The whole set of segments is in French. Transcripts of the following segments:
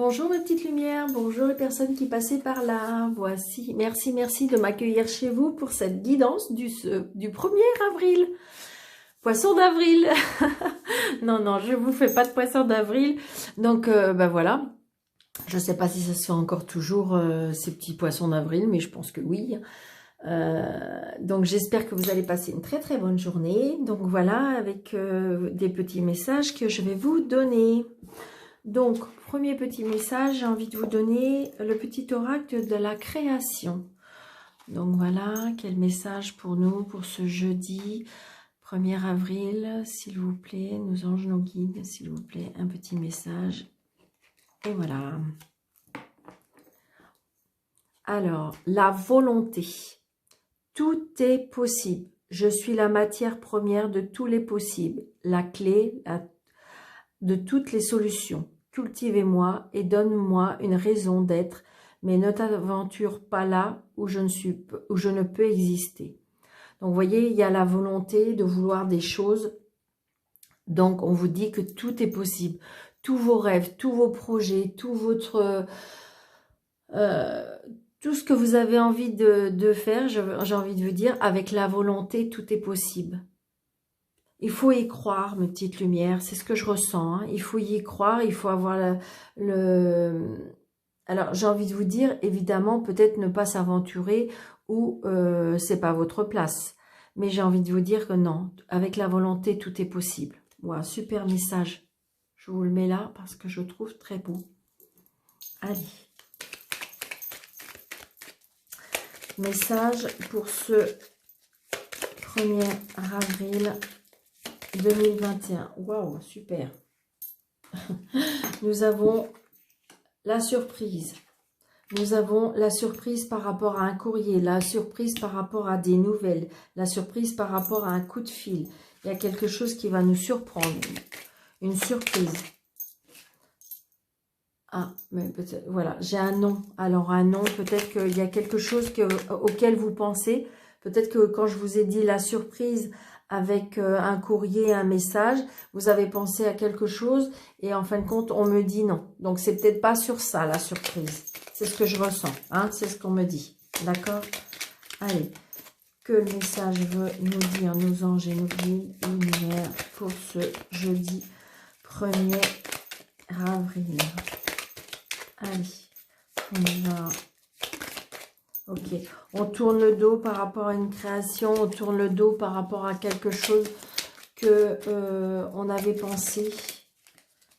Bonjour mes petites lumières, bonjour les personnes qui passaient par là. Voici, merci de m'accueillir chez vous pour cette guidance du 1er avril. Poisson d'avril. Non, je vous fais pas de poisson d'avril. Donc, ben voilà. Je ne sais pas si ça se fait encore toujours, ces petits poissons d'avril, mais je pense que oui. Donc, j'espère que vous allez passer une très bonne journée. Donc, voilà, avec des petits messages que je vais vous donner. Donc, premier petit message, j'ai envie de vous donner le petit oracle de la création. Donc voilà, quel message pour nous, pour ce jeudi 1er avril, s'il vous plaît, nos anges, nos guides, s'il vous plaît, un petit message. Et voilà. Alors, la volonté. Tout est possible. Je suis la matière première de tous les possibles, la clé de toutes les solutions. Cultivez-moi et donne-moi une raison d'être, mais ne t'aventure pas là où je ne peux exister. Donc, vous voyez, il y a la volonté de vouloir des choses. Donc, on vous dit que tout est possible. Tous vos rêves, tous vos projets, tout ce que vous avez envie de faire, j'ai envie de vous dire, avec la volonté, tout est possible. Il faut y croire, mes petites lumières, c'est ce que je ressens. Hein. Il faut y croire, il faut avoir Alors, j'ai envie de vous dire, évidemment, peut-être ne pas s'aventurer où c'est pas votre place. Mais j'ai envie de vous dire que non, avec la volonté, tout est possible. Voilà, super message. Je vous le mets là parce que je trouve très beau. Allez. Message pour ce 1er avril 2021. Waouh, super. Nous avons la surprise. Nous avons la surprise par rapport à un courrier, la surprise par rapport à des nouvelles, la surprise par rapport à un coup de fil. Il y a quelque chose qui va nous surprendre. Une surprise. Ah, mais peut-être, voilà, j'ai un nom. Alors, un nom, peut-être qu'il y a quelque chose auquel vous pensez. Peut-être que quand je vous ai dit la surprise avec un courrier, un message, vous avez pensé à quelque chose et en fin de compte, on me dit non. Donc, c'est peut-être pas sur ça, la surprise. C'est ce que je ressens, hein, c'est ce qu'on me dit. D'accord? Allez, que le message veut nous dire, nos anges et nos guides lumière pour ce jeudi 1er avril. Allez, on y va. Ok, on tourne le dos par rapport à une création, on tourne le dos par rapport à quelque chose que on avait pensé.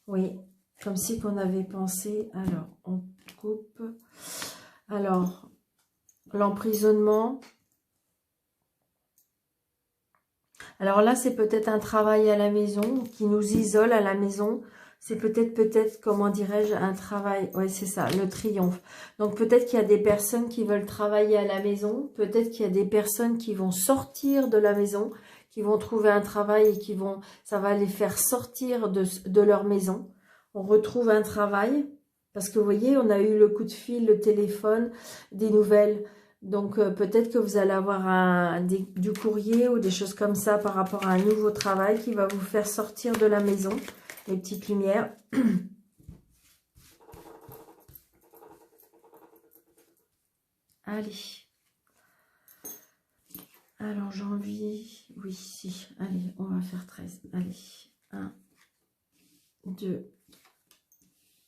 Oui, comme si qu'on avait pensé. Alors, on coupe. Alors, l'emprisonnement. Alors là, c'est peut-être un travail à la maison qui nous isole à la maison. C'est peut-être, comment dirais-je, un travail. Oui, c'est ça, le triomphe. Donc, peut-être qu'il y a des personnes qui veulent travailler à la maison. Peut-être qu'il y a des personnes qui vont sortir de la maison, qui vont trouver un travail et ça va les faire sortir de leur maison. On retrouve un travail. Parce que, vous voyez, on a eu le coup de fil, le téléphone, des nouvelles. Donc, peut-être que vous allez avoir du courrier ou des choses comme ça par rapport à un nouveau travail qui va vous faire sortir de la maison. Les petites lumières. Allez. Alors, janvier. Oui, si. Allez, on va faire 13. Allez. 1, 2,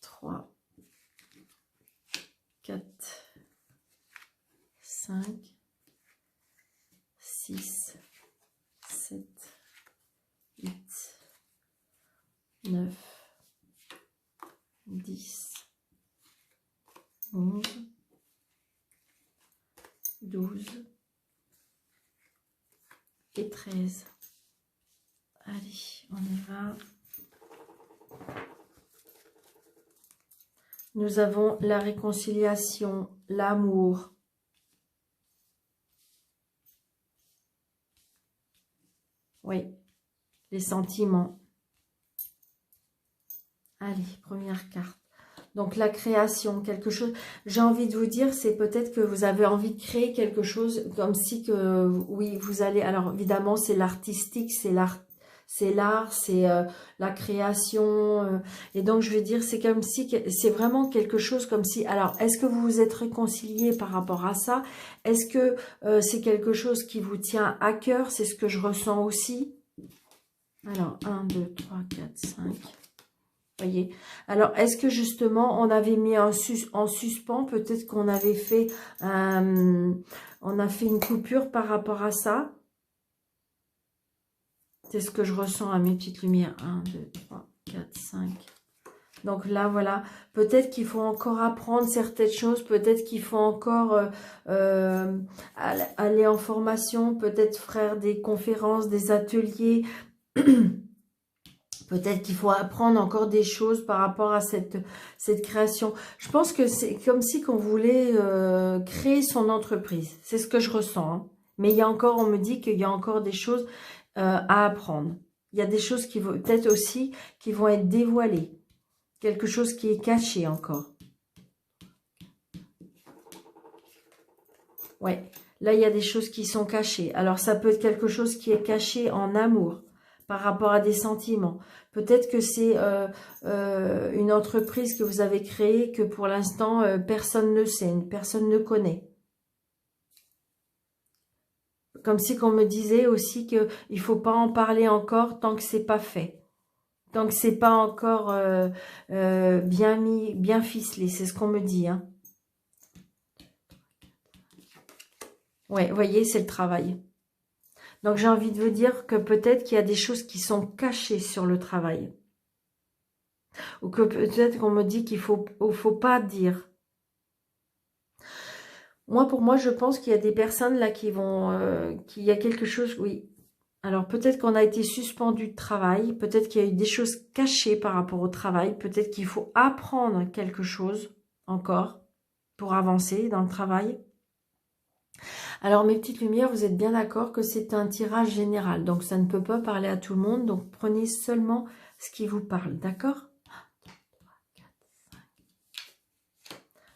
3, 4, 5, 6, 7, 8, 9, 10, 11, 12 et 13. Allez, on y va. Nous avons la réconciliation, l'amour. Oui, les sentiments. Allez, première carte. Donc, la création, quelque chose. J'ai envie de vous dire, c'est peut-être que vous avez envie de créer quelque chose comme si que, oui, vous allez... Alors, évidemment, c'est l'artistique, c'est c'est l'art, c'est la création. Et donc, je veux dire, c'est comme si, c'est vraiment quelque chose comme si... Alors, est-ce que vous vous êtes réconcilié par rapport à ça? Est-ce que c'est quelque chose qui vous tient à cœur? C'est ce que je ressens aussi. Alors, 1, 2, 3, 4, 5... Voyez. Alors, est-ce que justement, on avait mis en suspens, peut-être qu'on avait fait, on a fait une coupure par rapport à ça. C'est ce que je ressens à mes petites lumières. 1, 2, 3, 4, 5. Donc là, voilà. Peut-être qu'il faut encore apprendre certaines choses. Peut-être qu'il faut encore aller en formation. Peut-être faire des conférences, des ateliers. Peut-être qu'il faut apprendre encore des choses par rapport à cette création. Je pense que c'est comme si qu'on voulait créer son entreprise. C'est ce que je ressens. Hein. Mais il y a encore, on me dit qu'il y a encore des choses à apprendre. Il y a des choses qui vont peut-être aussi qui vont être dévoilées. Quelque chose qui est caché encore. Ouais, là il y a des choses qui sont cachées. Alors ça peut être quelque chose qui est caché en amour par rapport à des sentiments. Peut-être que c'est une entreprise que vous avez créée que pour l'instant personne ne sait, personne ne connaît. Comme si qu'on me disait aussi qu'il ne faut pas en parler encore tant que c'est pas fait. Tant que c'est pas encore bien mis, bien ficelé. C'est ce qu'on me dit. Hein. Ouais, vous voyez, c'est le travail. Donc, j'ai envie de vous dire que peut-être qu'il y a des choses qui sont cachées sur le travail. Ou que peut-être qu'on me dit qu'il faut pas dire. Moi, pour moi, je pense qu'il y a des personnes là qui vont... qu'il y a quelque chose... Oui. Alors, peut-être qu'on a été suspendu de travail. Peut-être qu'il y a eu des choses cachées par rapport au travail. Peut-être qu'il faut apprendre quelque chose encore pour avancer dans le travail. Alors, mes petites lumières, vous êtes bien d'accord que c'est un tirage général. Donc, ça ne peut pas parler à tout le monde. Donc, prenez seulement ce qui vous parle. D'accord?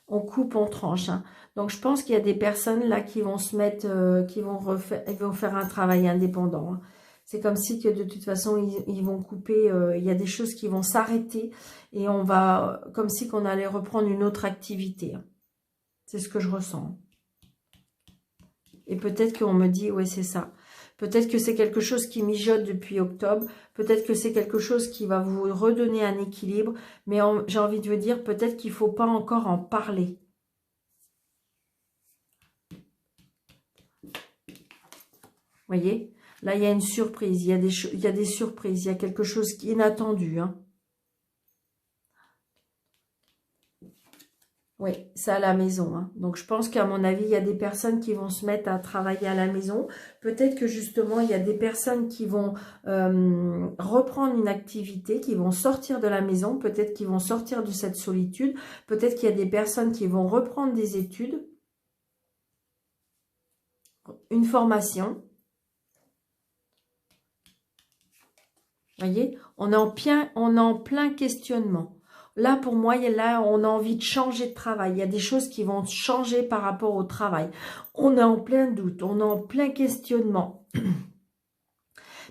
On coupe, on tranche. Hein. Donc, je pense qu'il y a des personnes là qui vont se mettre, qui vont faire un travail indépendant. Hein. C'est comme si que de toute façon, ils vont couper. Il y a des choses qui vont s'arrêter et on va, comme si qu'on allait reprendre une autre activité. Hein. C'est ce que je ressens. Et peut-être qu'on me dit, ouais, c'est ça. Peut-être que c'est quelque chose qui mijote depuis octobre. Peut-être que c'est quelque chose qui va vous redonner un équilibre. Mais j'ai envie de vous dire, peut-être qu'il ne faut pas encore en parler. Voyez, là, il y a une surprise. Il y a des surprises. Il y a quelque chose qui est inattendu. Hein. Oui, c'est à la maison. Hein. Donc, je pense qu'à mon avis, il y a des personnes qui vont se mettre à travailler à la maison. Peut-être que justement, il y a des personnes qui vont reprendre une activité, qui vont sortir de la maison. Peut-être qu'ils vont sortir de cette solitude. Peut-être qu'il y a des personnes qui vont reprendre des études, une formation. Vous voyez, on est en plein questionnement. Là, pour moi, là, on a envie de changer de travail. Il y a des choses qui vont changer par rapport au travail. On est en plein doute, on est en plein questionnement.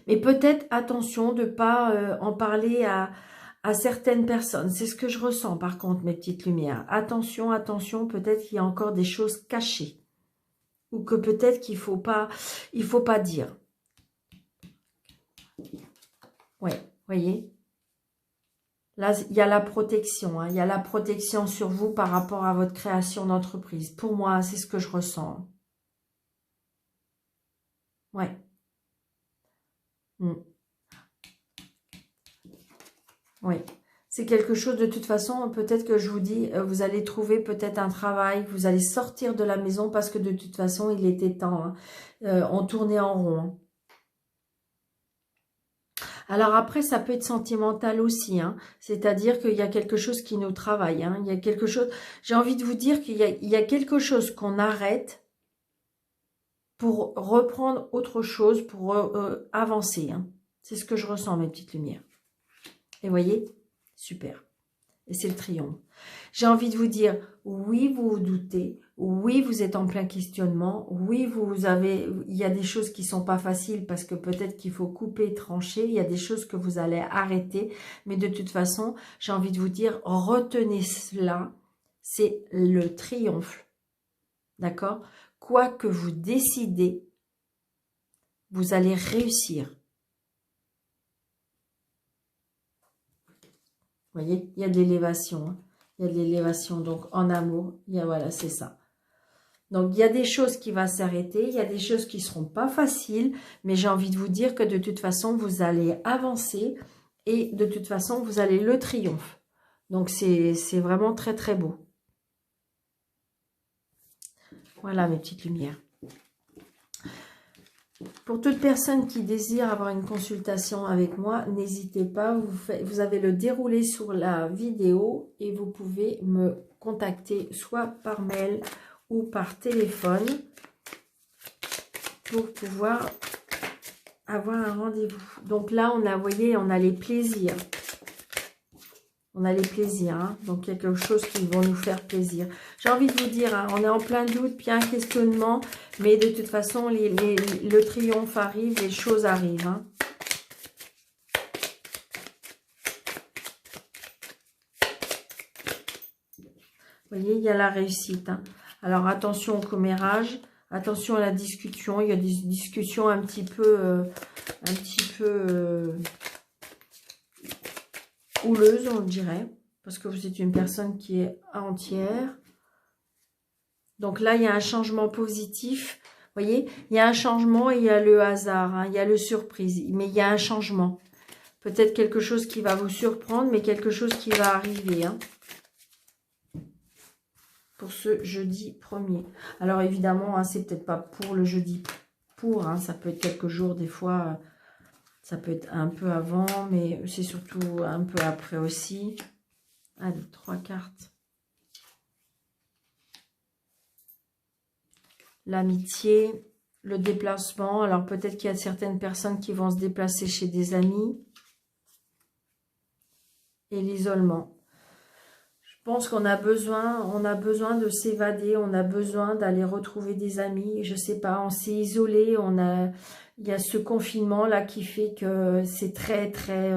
Mais peut-être, attention de ne pas en parler à certaines personnes. C'est ce que je ressens, par contre, mes petites lumières. Attention, attention, peut-être qu'il y a encore des choses cachées. Ou que peut-être qu'il faut pas dire. Ouais, voyez. Là, il y a la protection. Hein. Il y a la protection sur vous par rapport à votre création d'entreprise. Pour moi, c'est ce que je ressens. Ouais. Oui. C'est quelque chose, de toute façon, peut-être que je vous dis, vous allez trouver peut-être un travail, vous allez sortir de la maison parce que de toute façon, il était temps. Hein. On tournait en rond. Hein. Alors après, ça peut être sentimental aussi, hein. C'est-à-dire qu'il y a quelque chose qui nous travaille. Hein. Il y a quelque chose. J'ai envie de vous dire qu'il y a quelque chose qu'on arrête pour reprendre autre chose, pour avancer. Hein. C'est ce que je ressens, mes petites lumières. Et voyez, super. Et c'est le triomphe. J'ai envie de vous dire, oui, vous vous doutez, oui, vous êtes en plein questionnement, oui, il y a des choses qui sont pas faciles parce que peut-être qu'il faut couper, trancher, il y a des choses que vous allez arrêter, mais de toute façon, j'ai envie de vous dire, retenez cela, c'est le triomphe, d'accord? Quoi que vous décidez, vous allez réussir. Vous voyez, il y a de l'élévation, hein. Il y a de l'élévation, donc en amour, voilà, c'est ça. Donc, il y a des choses qui vont s'arrêter, il y a des choses qui ne seront pas faciles, mais j'ai envie de vous dire que de toute façon, vous allez avancer et de toute façon, vous allez le triomphe. Donc, c'est vraiment très, très beau. Voilà mes petites lumières. Pour toute personne qui désire avoir une consultation avec moi, n'hésitez pas, vous avez le déroulé sur la vidéo et vous pouvez me contacter soit par mail ou par téléphone pour pouvoir avoir un rendez-vous. Donc là, on a, vous voyez, on a les plaisirs. On a les plaisirs, hein. Donc il y a quelque chose qui vont nous faire plaisir. J'ai envie de vous dire, hein, on est en plein doute, puis un questionnement, mais de toute façon, le triomphe arrive, les choses arrivent, hein. Vous voyez, il y a la réussite, hein. Alors attention au commérage, attention à la discussion. Il y a des discussions un petit peu houleuse, on le dirait, parce que vous êtes une personne qui est entière. Donc là, il y a un changement positif. Vous voyez, il y a un changement et il y a le hasard, hein, il y a le surprise, mais il y a un changement. Peut-être quelque chose qui va vous surprendre, mais quelque chose qui va arriver, hein, pour ce jeudi 1er. Alors évidemment, hein, c'est peut-être pas pour le jeudi hein, ça peut être quelques jours, des fois... Ça peut être un peu avant, mais c'est surtout un peu après aussi. Allez, 3 cartes. L'amitié, le déplacement. Alors peut-être qu'il y a certaines personnes qui vont se déplacer chez des amis. Et l'isolement. Je pense qu'on a besoin de s'évader, on a besoin d'aller retrouver des amis. Je sais pas, on s'est isolé, il y a ce confinement-là qui fait que c'est très, très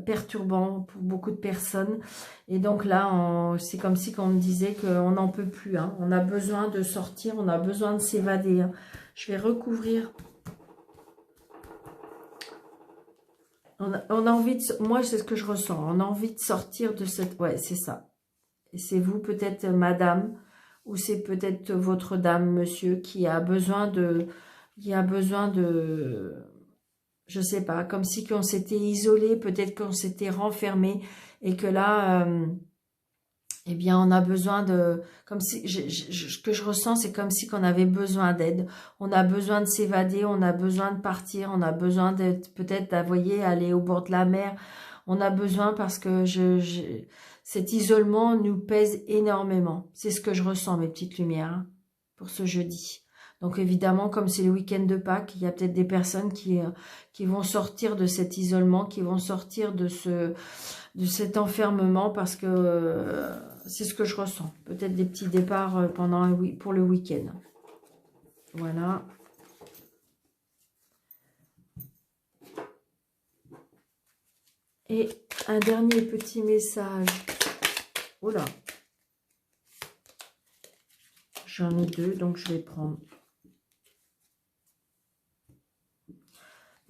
perturbant pour beaucoup de personnes. Et donc là, c'est comme si on me disait qu'on n'en peut plus, hein. On a besoin de sortir, on a besoin de s'évader, hein. Je vais recouvrir. On a envie de... Moi, c'est ce que je ressens. On a envie de sortir de cette... Ouais, c'est ça. Et c'est vous, peut-être, madame, ou c'est peut-être votre dame, monsieur, qui a besoin de... Je sais pas, comme si on s'était isolé, peut-être qu'on s'était renfermé, et que là, eh bien, on a besoin de... Comme si, ce que je ressens, c'est comme si on avait besoin d'aide. On a besoin de s'évader, on a besoin de partir, on a besoin d'être, peut-être, vous voyez, aller au bord de la mer. On a besoin parce que cet isolement nous pèse énormément. C'est ce que je ressens, mes petites lumières, hein, pour ce jeudi. Donc évidemment, comme c'est le week-end de Pâques, il y a peut-être des personnes qui vont sortir de cet isolement, qui vont sortir de cet enfermement, parce que c'est ce que je ressens. Peut-être des petits départs pour le week-end. Voilà. Et un dernier petit message. Oh là. J'en ai 2, donc je vais prendre.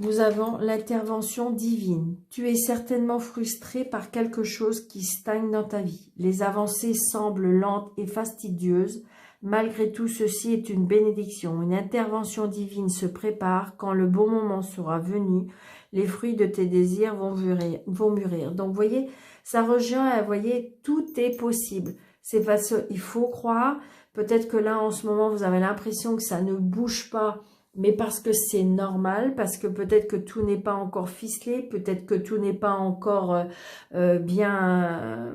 Nous avons l'intervention divine. Tu es certainement frustré par quelque chose qui stagne dans ta vie. Les avancées semblent lentes et fastidieuses. Malgré tout, ceci est une bénédiction. Une intervention divine se prépare. Quand le bon moment sera venu, les fruits de tes désirs vont mûrir. Donc, vous voyez, ça rejoint, vous voyez, tout est possible. C'est parce qu'il faut croire. Peut-être que là, en ce moment, vous avez l'impression que ça ne bouge pas, mais parce que c'est normal, parce que peut-être que tout n'est pas encore ficelé, peut-être que tout n'est pas encore bien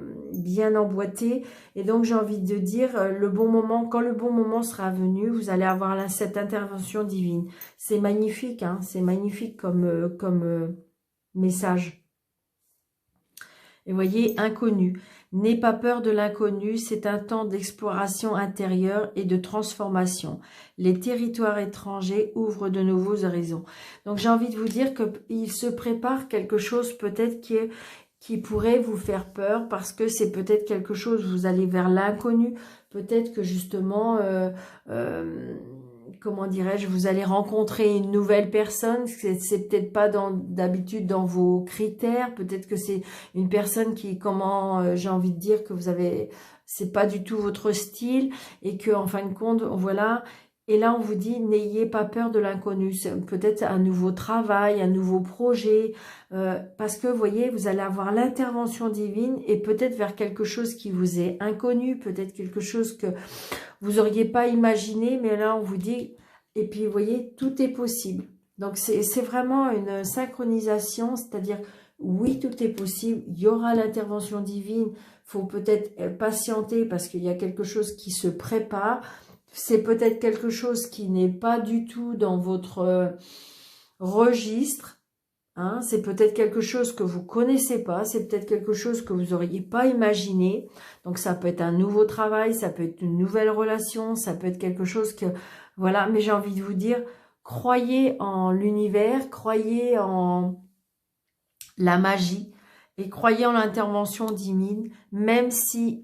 emboîté. Et donc, j'ai envie de dire, quand le bon moment sera venu, vous allez avoir cette intervention divine. C'est magnifique, hein, c'est magnifique comme message. Et voyez, inconnu. N'aie pas peur de l'inconnu, c'est un temps d'exploration intérieure et de transformation. Les territoires étrangers ouvrent de nouveaux horizons. Donc j'ai envie de vous dire qu'il se prépare quelque chose peut-être qui pourrait vous faire peur parce que c'est peut-être quelque chose, vous allez vers l'inconnu. Peut-être que justement... comment dirais-je, vous allez rencontrer une nouvelle personne, c'est peut-être pas d'habitude dans vos critères, peut-être que c'est une personne qui, j'ai envie de dire que vous avez, c'est pas du tout votre style, et que en fin de compte, voilà, et là on vous dit, n'ayez pas peur de l'inconnu, c'est peut-être un nouveau travail, un nouveau projet, parce que vous voyez, vous allez avoir l'intervention divine, et peut-être vers quelque chose qui vous est inconnu, peut-être quelque chose que vous n'auriez pas imaginé, mais là on vous dit, et puis vous voyez, tout est possible. Donc c'est vraiment une synchronisation, c'est-à-dire, oui, tout est possible, il y aura l'intervention divine, il faut peut-être patienter parce qu'il y a quelque chose qui se prépare, c'est peut-être quelque chose qui n'est pas du tout dans votre registre, hein, c'est peut-être quelque chose que vous connaissez pas, c'est peut-être quelque chose que vous n'auriez pas imaginé. Donc ça peut être un nouveau travail, ça peut être une nouvelle relation, ça peut être quelque chose que... Voilà, mais j'ai envie de vous dire, croyez en l'univers, croyez en la magie et croyez en l'intervention divine, même si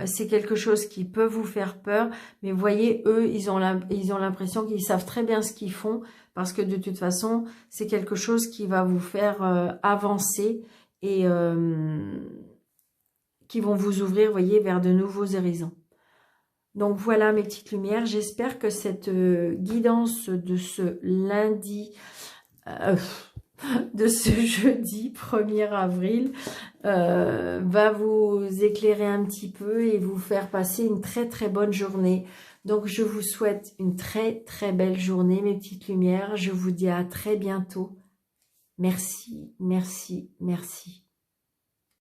c'est quelque chose qui peut vous faire peur. Mais voyez, eux, ils ont l'impression qu'ils savent très bien ce qu'ils font, parce que de toute façon, c'est quelque chose qui va vous faire avancer et qui vont vous ouvrir, voyez, vers de nouveaux horizons. Donc voilà mes petites lumières, j'espère que cette guidance de ce lundi, de ce jeudi 1er avril, va vous éclairer un petit peu et vous faire passer une très très bonne journée. Donc je vous souhaite une très très belle journée mes petites lumières, je vous dis à très bientôt. Merci, merci, merci.